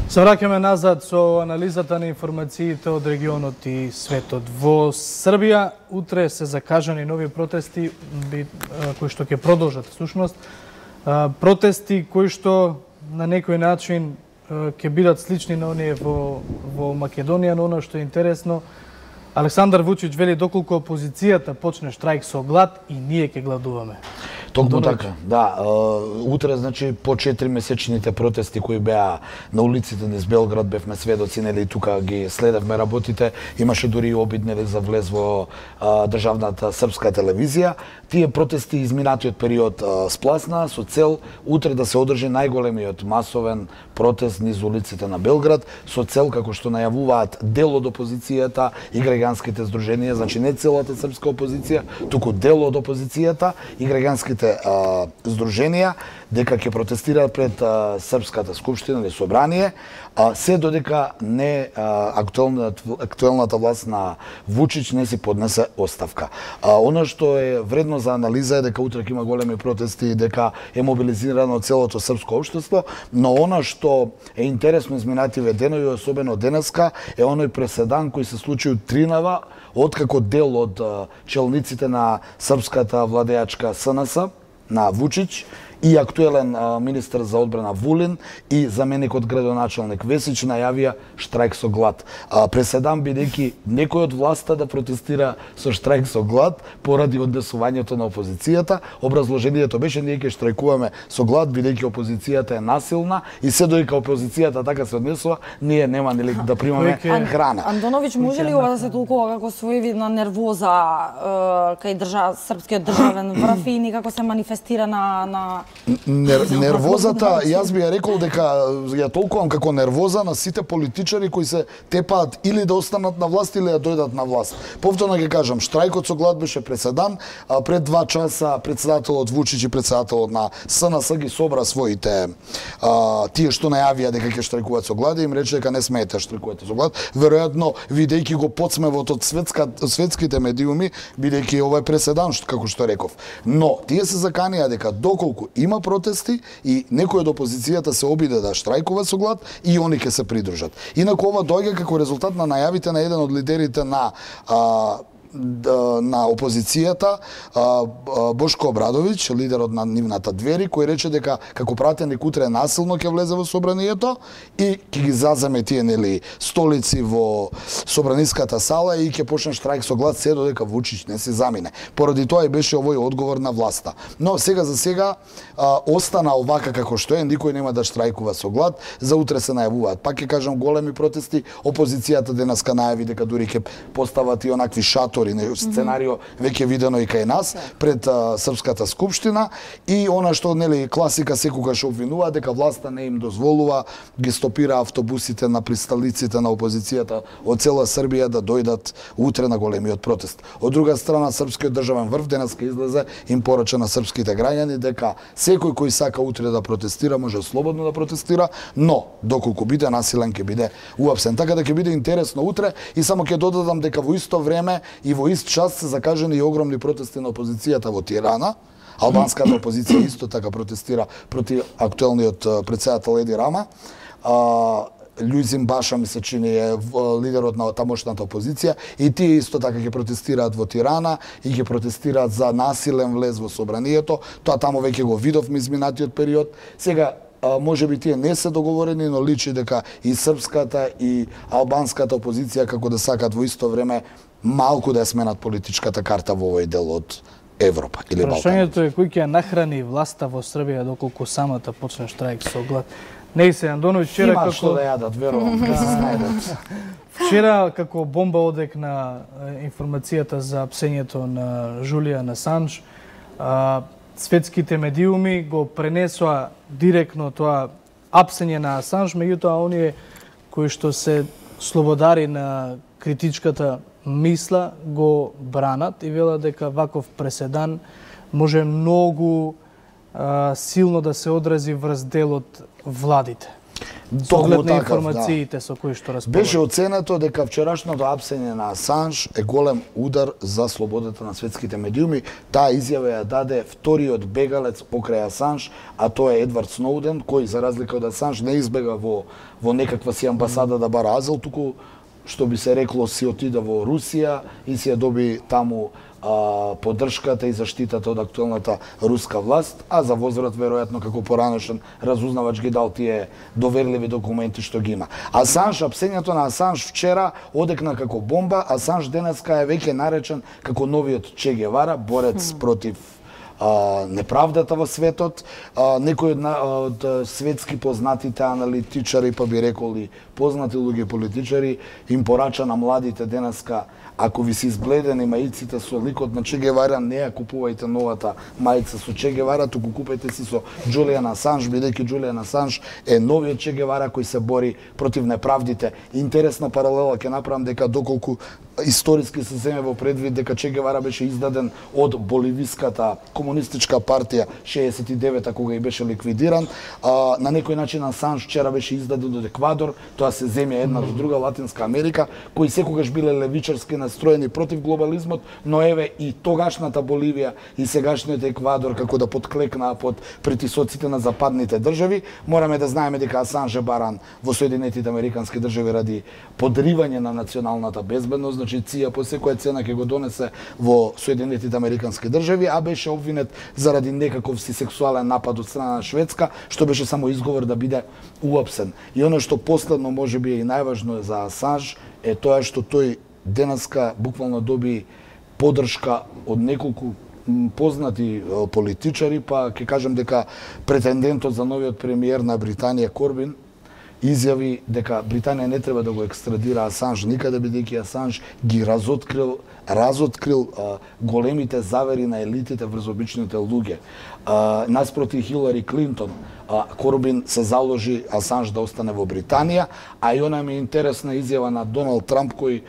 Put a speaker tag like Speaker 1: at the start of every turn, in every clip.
Speaker 1: Се враќаме назад со анализата на информациите од регионот и светот. Во Србија утре се закажани нови протести кои што ќе продолжат всушност. Протести кои што на некој начин ќе бидат слични на оние во Македонија, но она што е интересно, Александар Вучич вели доколку опозицијата почне штрајк со глад и ние ќе гладуваме.
Speaker 2: Токму така, да. Утре, значи, по 4-месечните протести кои беа на улиците низ Белград, бевме сведоци, нели, тука ги следевме работите, имаше дури и обид, нели, за влез во државната српска телевизија. Тие протести изминатиот период спласна со цел утре да се одржи најголемиот масовен протест низ улиците на Белград, со цел, како што најавуваат дел од опозицијата и граѓанските здруженија, значи не целата српска опозиција, туку дел од опозицијата и граѓанските здруженија, дека ќе протестираат пред Српската скупштина или собрание, се додека не актуелната власт на Вучич не си поднесе оставка. Оно што е вредно за анализа е дека утре ќе има големи протести и дека е мобилизирано целото српско општество, но оно што е интересно изминативе денови, особено денеска, е оној преседан кој се случи од Тринава, откако дел од челниците на српската владеачка СНС, на Вучич, и актуелен министер за одбрана Вулин и заменикот градоначалник Весич најавија штрајк со глад. Преседан бидејќи некој од власта да протестира со штрајк со глад поради однесувањето на опозицијата. Образложението беше ние ќе штрајкуваме со глад бидејќи опозицијата е насилна и се додека опозицијата така се однесува, ние нема нели да примаме храна.
Speaker 3: Андоновиќ, може ли ова да се толкува како своевидна нервоза кај српскиот државен врв и никако се манифестира на
Speaker 4: Нервозата, јас би ја рекол дека ја толкувам како нервоза на сите политичари кои се тепаат или да останат на власт или да дојдат на власт. Повторно ќе кажам, штрајкот со глад беше преседан, пред 2 часа председателот Вучич и председателот на СНС ги собра своите тие што најавија дека ќе штрајкуваат со глад и им рече дека не смеете да штрајкувате со глад. Веројатно видејќи го подсмевот од светските медиуми, бидејќи ова е преседан како што реков. Но тие се заканија дека доколку има протести и некој од опозицијата се обиде да штрајкува со глад и они ќе се придружат. Инаку ова доаѓа како резултат на најавите на еден од лидерите на опозицијата, Бошко Обрадовиќ, лидерот на нивната Двери, кој рече дека како пратеник утре насилно ќе влезе во собранието и ќе ги заземе тие нели столици во собраниската сала и ќе почне штрајк со глад се додека Вучич не се замине. Поради тоа и беше овој одговор на власта. Но сега за сега остана овака како што е, никој нема да штрајкува со глад, за утре се најавуваат. Пак ќе кажам големи протести, опозицијата денеска најави дека дури ќе постават и онакви шатори, сценарио веќе видено и кај нас пред Српската скупштина и она што нели класика секогаш обвинува дека власта не им дозволува, ги стопира автобусите на присталиците на опозицијата од цела Србија да дојдат утре на големиот протест. Од друга страна, српскиот државен врв денеска излезе им порача на српските граѓани дека секој кој сака утре да протестира може слободно да протестира, но доколку биде насилен ќе биде уапсен. Така да ќе биде интересно утре и само ќе додадам дека во исто време и во ист час се закажани и огромни протести на опозицијата во Тирана. Албанската опозиција исто така протестира против актуелниот председател Еди Рама. Љузим Баша ми се чини е лидерот на тамошната опозиција и тие исто така ќе протестираат во Тирана и ќе протестираат за насилен влез во собранието. Тоа таму веќе го видовме изминатиот период. Сега може би тие не се договорени, но личи дека и српската и албанската опозиција како да сакат во исто време малку да ја сменат политичката карта во овој дел од Европа или Балкан.
Speaker 1: Прашањето е кој ќе нахрани власта во Србија доколку самата почне штрајк со глад. Не се Андоновиќ вчера
Speaker 4: како што да јадат, верувам, да се снајдат.
Speaker 1: Вчера како бомба одекна информацијата за апсењето на Жулијан Асанж. Светските медиуми го пренесоа директно тоа апсење на Асанж, меѓутоа оние кои што се слободари на критичката мисла го бранат и велат дека ваков преседан може многу силно да се одрази врз дел од владите. Со оглед на информациите со кои што располага.
Speaker 4: Беше оценето дека вчерашното апсење на Асанж е голем удар за слободата на светските медиуми. Таа изјава ја даде вториот бегалец покрај Асанж, а тоа е Едвард Сноуден, кој за разлика од Асанж не избега во некаква си амбасада да бара азил, туку што би се рекло си отида во Русија и си ја доби таму поддршката и заштитата од актуелната руска власт, а за возврат веројатно како поранешен разузнавач ги дал тие доверливи документи што ги има. Асанж, апсењето на Асанж вчера одекна како бомба. Асанж денеска е веќе наречен како новиот Че Гевара, борец против неправдата во светот. Некои од светски познатите аналитичари, па би рекол и познати луѓе политичари, им порача на младите денеска: ако ви се избледени маиците со ликот на Че Гевара, не ја купувајте новата маица со Че Гевара, туку купете си со Джулијан Асанж, бидејќи Джулијан Асанж е новиот Че Гевара кој се бори против неправдите. Интересна паралела ќе направам, дека доколку историски се земе во предвид дека Че Гевара беше издаден од боливиската комунистичка партија 69-та кога и беше ликвидиран, на некој начин Асанж вчера беше издаден од Еквадор, тоа се земја една до друга, Латинска Америка, кои секогаш биле левичарски настроени против глобализмот, но еве и тогашната Боливија и сегашниот Еквадор како да подклекнаа под притисоците на западните држави. Мораме да знаеме дека Асанж е баран во Соединетите Американски држави ради подривање на националната безбедност, значи ЦИА по секоја цена ќе го донесе во Соединетите Американски држави, а беше обвинет заради некаков си сексуален напад од страна на Шведска, што беше само изговор да биде уапсен. И оно што последно можеби е и најважно за Асанж е тоа што тој денеска буквално доби поддршка од неколку познати политичари, па ќе кажам дека претендентот за новиот премиер на Британија Корбин изјави дека Британија не треба да го екстрадира Асанж никаде, бидејќи Асанж ги разоткрил големите завери на елитите врз обичните луѓе. Наспроти Хилари Клинтон, Корбин се заложи Асанж да остане во Британија, а и она ми е интересна изјава на Доналд Трамп, кој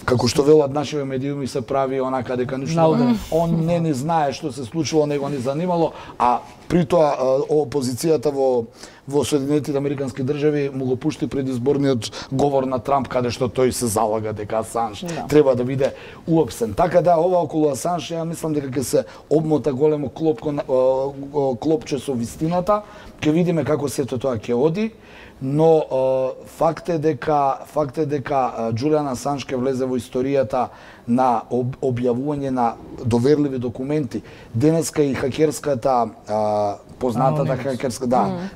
Speaker 4: како што велат нашите медиуми се прави онака дека ништо он не знае што се случило, него не занимало, а при тоа опозицијата во Соединетите Американски држави му го пушти предизборниот говор на Трамп, каде што тој се залага дека Асанж треба да биде уапсен. Така да, ова околу Асанж, ја мислам дека ќе се обмота големо клопче со вистината, ќе видиме како сето тоа ќе оди. Но факт е дека Джулијан Асанж ќе влезе во историјата на објавување на доверливи документи. Денеска и хакерската познатата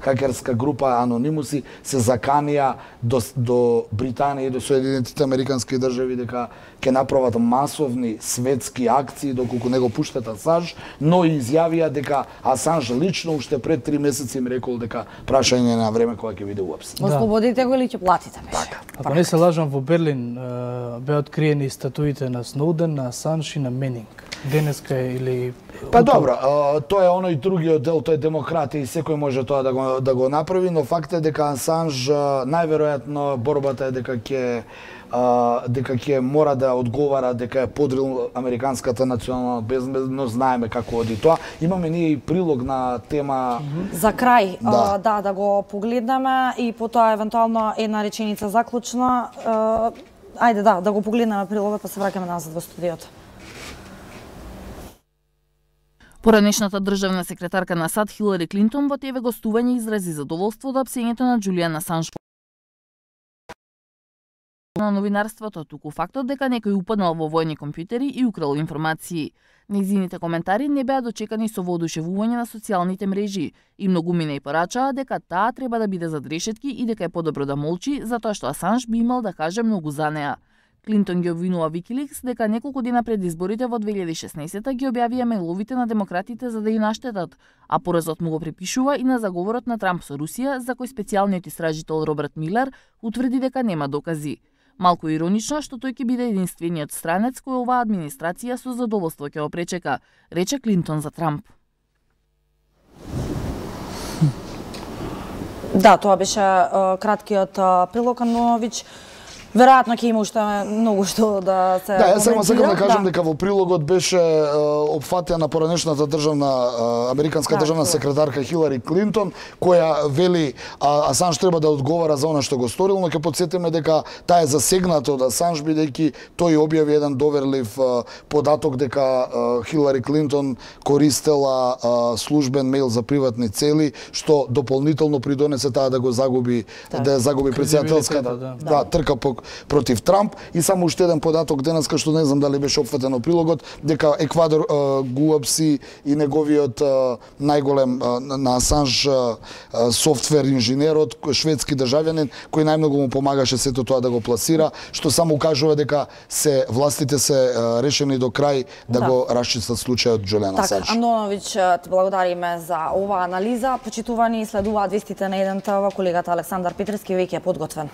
Speaker 4: хакерска група Анонимуси се заканија до Британија и до Соединетите Американски држави дека ќе направат масовни светски акции доколку не го пуштат Асанж, но и изјавија дека Асанж лично уште пред 3 месеци им рекол дека прашање на време кога ќе биде уапсен.
Speaker 3: Ослободите го или ќе платите?
Speaker 1: Ако не се лажам, во Берлин беа откриени статуите на Сноуден, на Асанж и на Менинг. Денеска или...
Speaker 4: Па добро, тоа е оној другиот дел, тој е демократија и секој може тоа да го направи, но факт е дека Асанж најверојатно борбата е дека ќе мора да одговара дека е подрил американската национална безбедност, знаеме како оди тоа. Имаме ние и прилог на тема...
Speaker 3: За крај, да го погледнеме и потоа евентуално една реченица заклучна. Ајде да го погледнеме прилогот, па се враќаме назад во студиото.
Speaker 5: Поранешната државна секретарка на САД Хилари Клинтон во ТВ гостување изрази задоволство од апсењето на Джулијан Асанж на новинарството, туку фактот дека некој упаднал во војни компјутери и украл информации. Нејзините коментари не беа дочекани со воодушевување на социјалните мрежи и многумина и порачаа дека таа треба да биде зад решетки и дека е подобро да молчи, затоа што Асанж би имал да каже многу за неа. Клинтон ги обвинува Викиликс дека неколку дена пред изборите во 2016 ги објавија мејловите на демократите за да ја наштетат, а поразот му го припишува и на заговорот на Трамп со Русија, за кој специјалниот истражител Роберт Милер утврди дека нема докази. Малку иронично што тој ќе биде единствениот странец кој оваа администрација со задоволство ќе го пречека, рече Клинтон за Трамп.
Speaker 3: Да, тоа беше краткиот прилог, Анович. Веројатно ќе има уште многу што да се
Speaker 4: Да, јас само сакам да кажам
Speaker 3: да.
Speaker 4: дека во прилогот беше опфатена поранешната американска државна секретарка Хилари Клинтон, која вели Асанж треба да одговара за она што го сторил, но ќе потсетиме дека таа е засегната од Асанж бидејќи тој објави еден доверлив податок дека Хилари Клинтон користела службен мејл за приватни цели, што дополнително придонесе таа да го загуби, да загуби претседателската трка против Трамп. И само уште еден податок денеска што не знам дали беше опфатено прилогот, дека Еквадор го апси и неговиот најголем на Асанж софтвер инженерот, шведски државјанин, кој најмногу му помагаше сето тоа да го пласира, што само укажува дека властите се решени до крај да го расчистат случајот Џулијан Асанж.
Speaker 3: Андоновиќ, ти благодариме за оваа анализа. Почитувани, следуваат вестите на 1 ТВ. Колегата Александар Петрески веќе е подготвен.